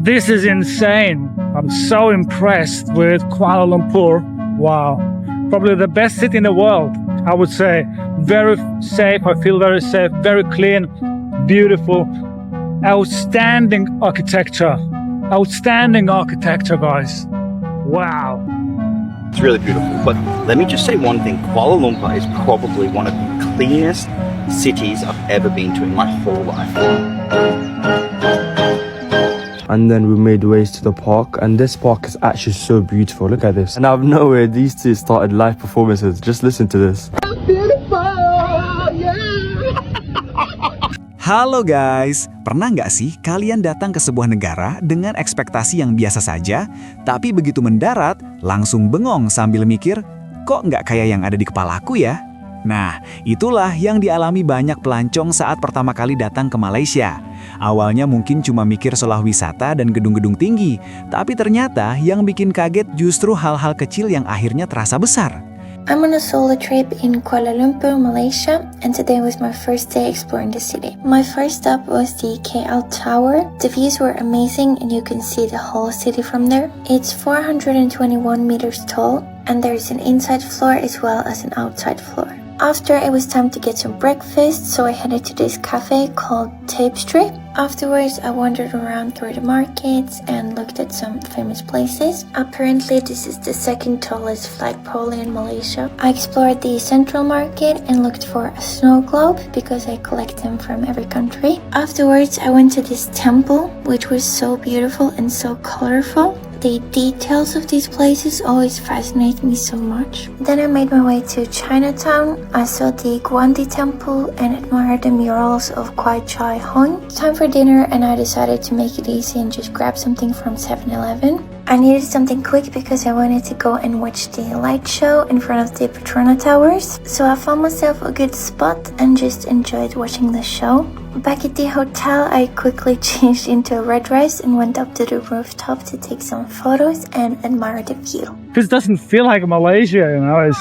This is insane. I'm so impressed with Kuala Lumpur. Wow. Probably the best city in the world, I would say. Very safe. I feel very safe. Very clean. Beautiful. Outstanding architecture. Outstanding architecture, guys. Wow. It's really beautiful. But let me just say one thing. Kuala Lumpur is probably one of the cleanest cities I've ever been to in my whole life. And then we made ways to the park, and this park is actually so beautiful. Look at this. And out of nowhere, these two started live performances. Just listen to this. Halo guys, pernah nggak sih kalian datang ke sebuah negara dengan ekspektasi yang biasa saja, tapi begitu mendarat, langsung bengong sambil mikir, kok nggak kayak yang ada di kepalaku ya? Nah, itulah yang dialami banyak pelancong saat pertama kali datang ke Malaysia. Awalnya mungkin cuma mikir soal wisata dan gedung-gedung tinggi, tapi ternyata yang bikin kaget justru hal-hal kecil yang akhirnya terasa besar. I'm on a solo trip in Kuala Lumpur, Malaysia, and today was my first day exploring the city. My first stop was the KL Tower. The views were amazing and you can see the whole city from there. It's 421 meters tall and there's an inside floor as well as an outside floor. After, it was time to get some breakfast, so I headed to this cafe called Tapestry. Afterwards, I wandered around through the markets and looked at some famous places. Apparently, this is the second tallest flagpole in Malaysia. I explored the central market and looked for a snow globe because I collect them from every country. Afterwards, I went to this temple, which was so beautiful and so colorful. The details of these places always fascinate me so much. Then I made my way to Chinatown. I saw the Guandi Temple and admired the murals of Kwai Chai Hong. Time for dinner and I decided to make it easy and just grab something from 7-Eleven. I needed something quick because I wanted to go and watch the light show in front of the Petronas Towers. So I found myself a good spot and just enjoyed watching the show. Back at the hotel, I quickly changed into a red dress and went up to the rooftop to take some photos and admire the view. This doesn't feel like Malaysia, you know.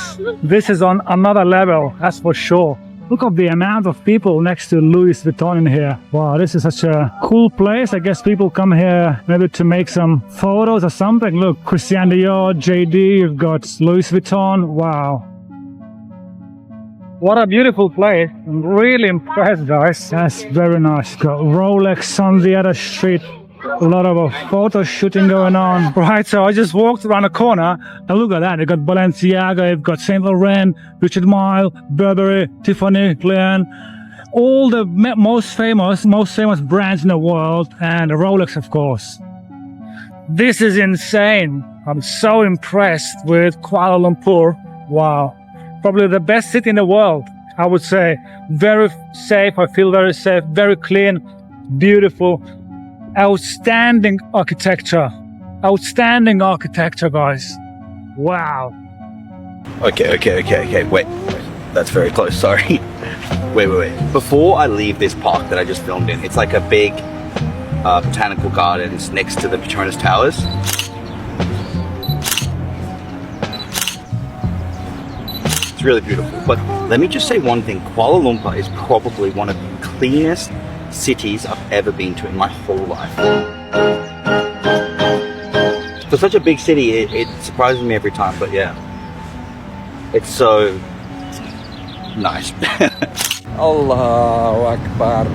This is on another level, that's for sure. Look at the amount of people next to Louis Vuitton in here. Wow, this is such a cool place. I guess people come here maybe to make some photos or something. Look, Christian Dior, JD, you've got Louis Vuitton. Wow. What a beautiful place. I'm really impressed, guys. That's very nice. Got Rolex on the other street. A lot of photo shooting going on. Right, so I just walked around a corner and look at that. They've got Balenciaga, they've got Saint Laurent, Richard Mille, Burberry, Tiffany, Glen. All the most famous brands in the world, and Rolex, of course. This is insane. I'm so impressed with Kuala Lumpur. Wow. Probably the best city in the world, I would say. Very safe. I feel very safe. Very clean. Beautiful. Outstanding architecture. Outstanding architecture, guys. Wow. Okay. Wait. That's very close. Sorry. Wait. Before I leave this park that I just filmed in, it's like a big botanical gardens next to the Petronas Towers. It's really beautiful. But let me just say one thing. Kuala Lumpur is probably one of the cleanest cities I've ever been to in my whole life. For such a big city, it surprises me every time, but yeah. It's so nice. Allahu Akbar.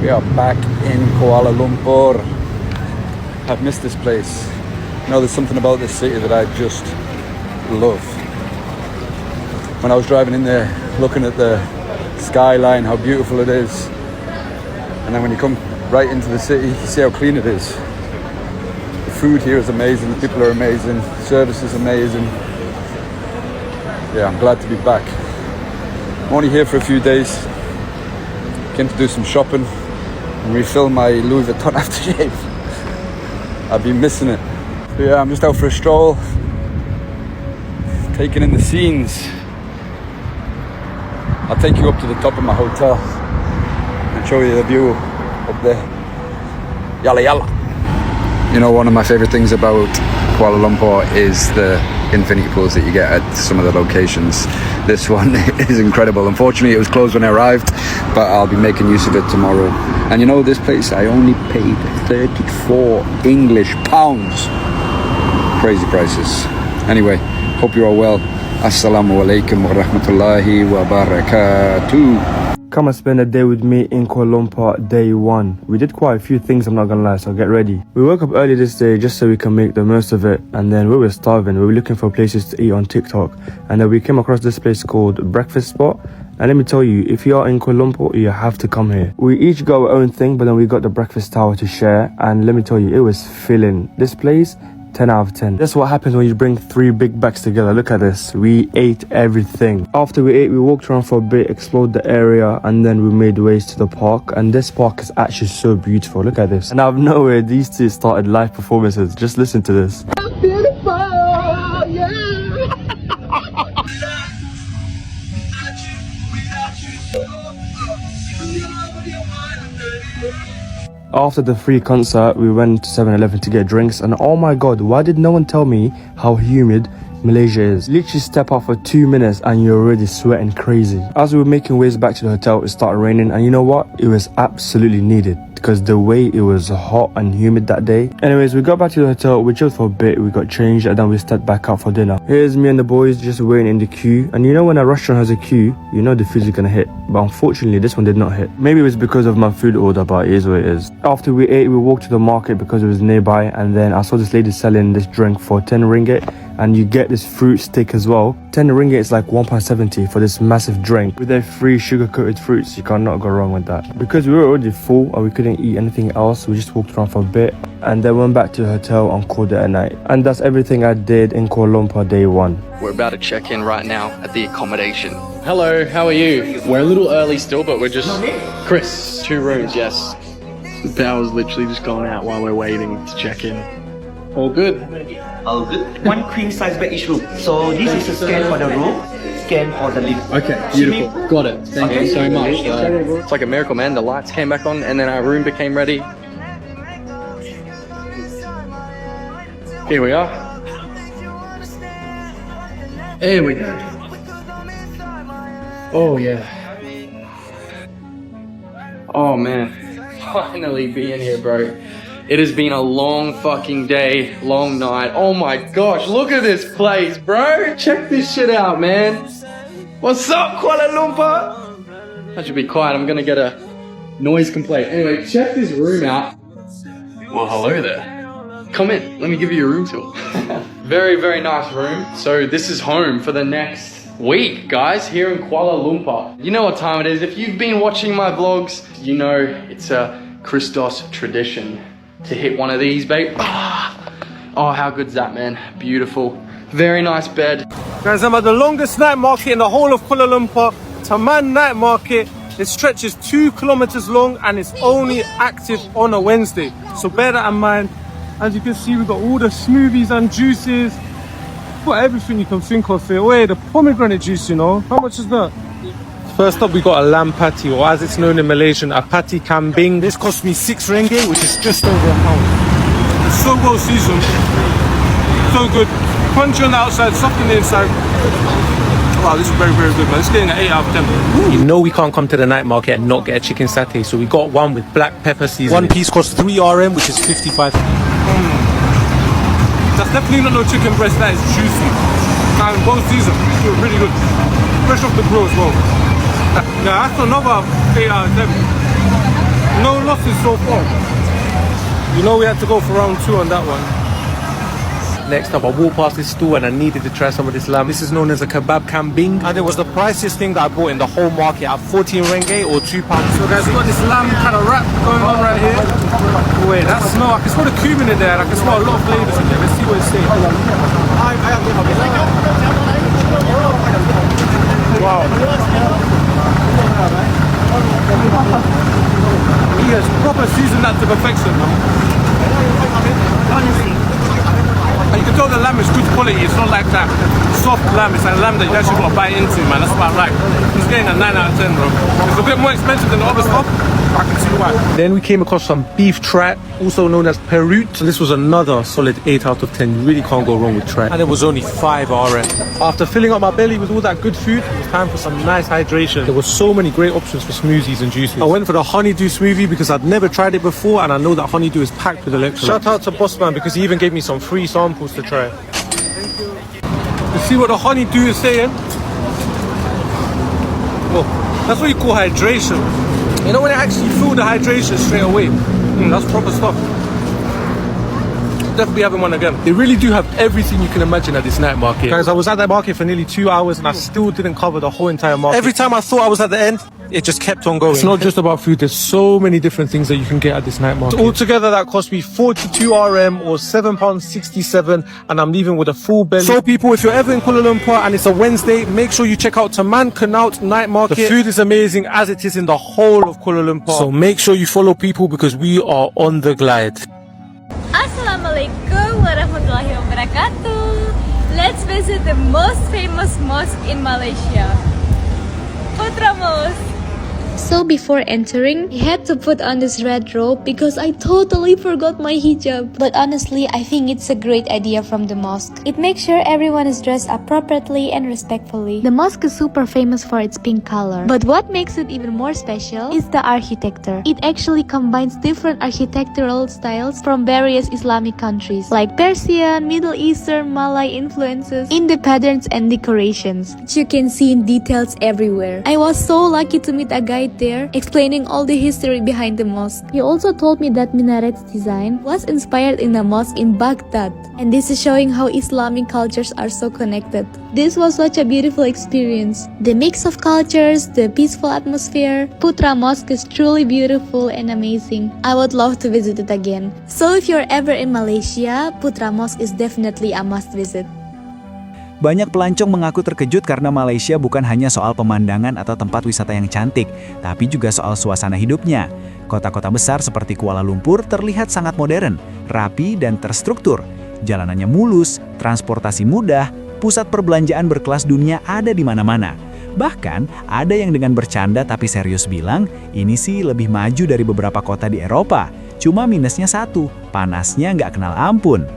We are back in Kuala Lumpur. I've missed this place. You know, there's something about this city that I just love. When I was driving in there, looking at the skyline, how beautiful it is, and then when you come right into the city, you see how clean it is. The food here is amazing, the people are amazing, the service is amazing. Yeah, I'm glad to be back. I'm only here for a few days. Came to do some shopping and refill my Louis Vuitton aftershave. I've been missing it. So yeah, I'm just out for a stroll, taking in the scenes. I'll take you up to the top of my hotel and show you the view up there. Yalla yalla. You know, one of my favorite things about Kuala Lumpur is the infinity pools that you get at some of the locations. This one is incredible. Unfortunately, it was closed when I arrived, but I'll be making use of it tomorrow. And you know, this place, I only paid 34 English pounds. Crazy prices. Anyway, hope you're all well. Assalamu alaikum wa rahmatullahi wa barakatuh. Come and spend a day with me in Kuala Lumpur, day one. We did quite a few things, I'm not gonna lie, so get ready. We woke up early this day just so we can make the most of it, and then we were starving. We were looking for places to eat on TikTok, and then we came across this place called Breakfast Spot. And let me tell you, if you are in Kuala Lumpur, you have to come here. We each got our own thing, but then we got the breakfast tower to share, and let me tell you, it was filling. This place, 10 out of 10. That's what happens when you bring 3 big bags together. Look at this. We ate everything. After we ate, we walked around for a bit, explored the area, and then we made ways to the park. And this park is actually so beautiful. Look at this. And out of nowhere, these two started live performances. Just listen to this. After the free concert, we went to 7-Eleven to get drinks, and oh my god, why did no one tell me how humid Malaysia is? Literally step out for 2 minutes and you're already sweating crazy. As we were making ways back to the hotel, it started raining, and you know what? It was absolutely needed because the way it was hot and humid that day. Anyways, we got back to the hotel, we chilled for a bit, we got changed, and then we stepped back out for dinner. Here's me and the boys just waiting in the queue, and you know when a restaurant has a queue, you know the food's gonna hit, but unfortunately this one did not hit. Maybe it was because of my food order, but it is what it is. After we ate, we walked to the market because it was nearby, and then I saw this lady selling this drink for 10 ringgit, and you get this fruit stick as well. 10 ringgit is like £1.70 for this massive drink with their free sugar-coated fruits. You cannot go wrong with that. Because we were already full and we couldn't eat anything else, we just walked around for a bit and then went back to the hotel and called it a night. And that's everything I did in Kuala Lumpur day one. We're about to check in right now at the accommodation. Hello, how are you? We're a little early still, but we're just... Chris, 2 rooms, yes. The power's literally just gone out while we're waiting to check in. All good? All good. 1 queen size bed each room. So this is a scan for the room, scan for the lift. Okay, beautiful. Got it. Thank you so much. It's like a miracle, man. The lights came back on and then our room became ready. Here we are. There we go. Oh yeah. Oh man. Finally being here, bro. It has been a long fucking day, long night. Oh my gosh, look at this place, bro. Check this shit out, man. What's up, Kuala Lumpur? I should be quiet, I'm gonna get a noise complaint. Anyway, check this room out. Well, hello there. Come in, let me give you a room tour. Very, very nice room. So this is home for the next week, guys, here in Kuala Lumpur. You know what time it is. If you've been watching my vlogs, you know it's a Christos tradition to hit one of these, babe. Oh, how good's that, man? Beautiful. Very nice bed. Guys, I'm at the longest night market in the whole of Kuala Lumpur. Taman Night Market. It stretches 2 kilometers long and it's only active on a Wednesday. So bear that in mind. As you can see, we've got all the smoothies and juices. We've got everything you can think of here. Wait, the pomegranate juice, you know. How much is that? First up, we got a lamb patty, or as it's known in Malaysian, a patty kambing. This cost me 6 ringgit, which is just over £1. It's so well seasoned, so good. Crunchy on the outside, soft on the inside. Wow, this is very, very good, man. It's getting an 8 out of 10. You know we can't come to the night market and not get a chicken satay, so we got one with black pepper seasoning. 1 piece costs 3 RM, which is 55. That's definitely not no chicken breast, that is juicy. And well seasoned, it's really good. Fresh off the grill as well. Yeah, that's another 8 out of 10. No losses so far. You know we had to go for round 2 on that one. Next up, I walked past this store and I needed to try some of this lamb. This is known as a kebab kambing. And it was the priciest thing that I bought in the whole market at 14 ringgit or £2. So guys, we got this lamb kind of wrap going on right here. Wait, that smell, I can smell the cumin in there and I can smell a lot of flavors in there. Let's see what it's saying. Wow. He has proper seasoned that to perfection, man. You can tell the lamb is good quality. It's not like that soft lamb. It's like lamb that you actually got to bite into, man. That's what I like. It's getting a 9 out of 10, bro. It's a bit more expensive than the other stuff. I can see why. Then we came across some beef tripe, also known as perut. So this was another solid 8 out of 10. You really can't go wrong with tripe. And it was only 5 RM. After filling up my belly with all that good food, it was time for some nice hydration. There were so many great options for smoothies and juices. I went for the honeydew smoothie because I'd never tried it before, and I know that honeydew is packed with electrolytes. Shout out to Bossman because he even gave me some free samples to try. You see what the honeydew is saying? Oh, that's what you call hydration. You know when I actually feel the hydration straight away? That's proper stuff. Definitely having one again. They really do have everything you can imagine at this night market. Guys, I was at that market for nearly 2 hours and I still didn't cover the whole entire market. Every time I thought I was at the end, it just kept on going. It's not just about food. There's so many different things that you can get at this night market. Altogether, that cost me 42 RM or £7.67, and I'm leaving with a full belly. So people, if you're ever in Kuala Lumpur and it's a Wednesday, make sure you check out Taman Connaught night market. The food is amazing as it is in the whole of Kuala Lumpur. So make sure you follow people because we are on the glide. Assalamualaikum warahmatullahi wabarakatuh. Let's visit the most famous mosque in Malaysia, Putra Mosque. So before entering, I had to put on this red robe because I totally forgot my hijab. But honestly, I think it's a great idea from the mosque. It makes sure everyone is dressed appropriately and respectfully. The mosque is super famous for its pink color. But what makes it even more special is the architecture. It actually combines different architectural styles from various Islamic countries like Persian, Middle Eastern, Malay influences in the patterns and decorations, which you can see in details everywhere. I was so lucky to meet a guy there explaining all the history behind the mosque. He also told me that minaret's design was inspired in a mosque in Baghdad, and this is showing how Islamic cultures are so connected. This was such a beautiful experience. The mix of cultures, the peaceful atmosphere. Putra Mosque is truly beautiful and amazing. I would love to visit it again. So if you're ever in Malaysia, Putra Mosque is definitely a must visit. Banyak pelancong mengaku terkejut karena Malaysia bukan hanya soal pemandangan atau tempat wisata yang cantik, tapi juga soal suasana hidupnya. Kota-kota besar seperti Kuala Lumpur terlihat sangat modern, rapi, dan terstruktur. Jalanannya mulus, transportasi mudah, pusat perbelanjaan berkelas dunia ada di mana-mana. Bahkan, ada yang dengan bercanda tapi serius bilang, ini sih lebih maju dari beberapa kota di Eropa. Cuma minusnya satu, panasnya nggak kenal ampun.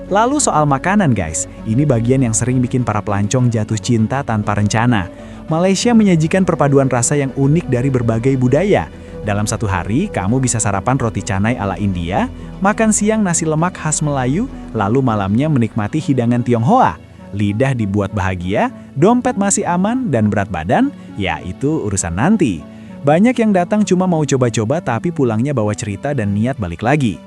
Lalu soal makanan guys, ini bagian yang sering bikin para pelancong jatuh cinta tanpa rencana. Malaysia menyajikan perpaduan rasa yang unik dari berbagai budaya. Dalam satu hari, kamu bisa sarapan roti canai ala India, makan siang nasi lemak khas Melayu, lalu malamnya menikmati hidangan Tionghoa. Lidah dibuat bahagia, dompet masih aman, dan berat badan, ya itu urusan nanti. Banyak yang datang cuma mau coba-coba tapi pulangnya bawa cerita dan niat balik lagi.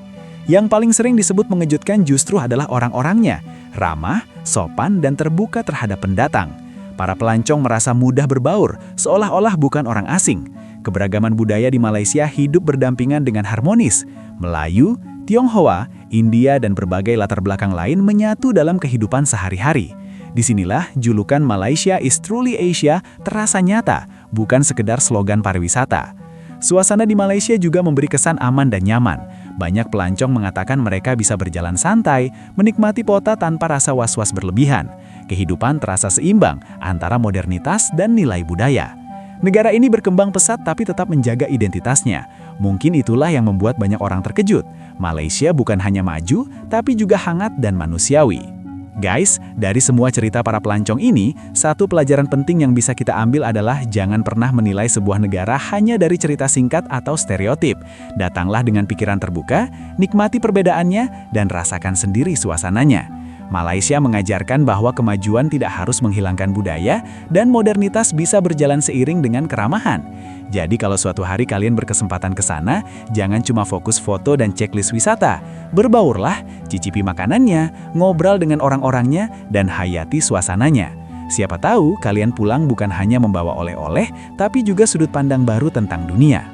Yang paling sering disebut mengejutkan justru adalah orang-orangnya, ramah, sopan, dan terbuka terhadap pendatang. Para pelancong merasa mudah berbaur, seolah-olah bukan orang asing. Keberagaman budaya di Malaysia hidup berdampingan dengan harmonis. Melayu, Tionghoa, India, dan berbagai latar belakang lain menyatu dalam kehidupan sehari-hari. Disinilah julukan Malaysia is truly Asia terasa nyata, bukan sekedar slogan pariwisata. Suasana di Malaysia juga memberi kesan aman dan nyaman. Banyak pelancong mengatakan mereka bisa berjalan santai, menikmati kota tanpa rasa was-was berlebihan. Kehidupan terasa seimbang antara modernitas dan nilai budaya. Negara ini berkembang pesat tapi tetap menjaga identitasnya. Mungkin itulah yang membuat banyak orang terkejut. Malaysia bukan hanya maju, tapi juga hangat dan manusiawi. Guys, dari semua cerita para pelancong ini, satu pelajaran penting yang bisa kita ambil adalah jangan pernah menilai sebuah negara hanya dari cerita singkat atau stereotip. Datanglah dengan pikiran terbuka, nikmati perbedaannya, dan rasakan sendiri suasananya. Malaysia mengajarkan bahwa kemajuan tidak harus menghilangkan budaya dan modernitas bisa berjalan seiring dengan keramahan. Jadi kalau suatu hari kalian berkesempatan ke sana, jangan cuma fokus foto dan checklist wisata. Berbaurlah, cicipi makanannya, ngobrol dengan orang-orangnya, dan hayati suasananya. Siapa tahu kalian pulang bukan hanya membawa oleh-oleh, tapi juga sudut pandang baru tentang dunia.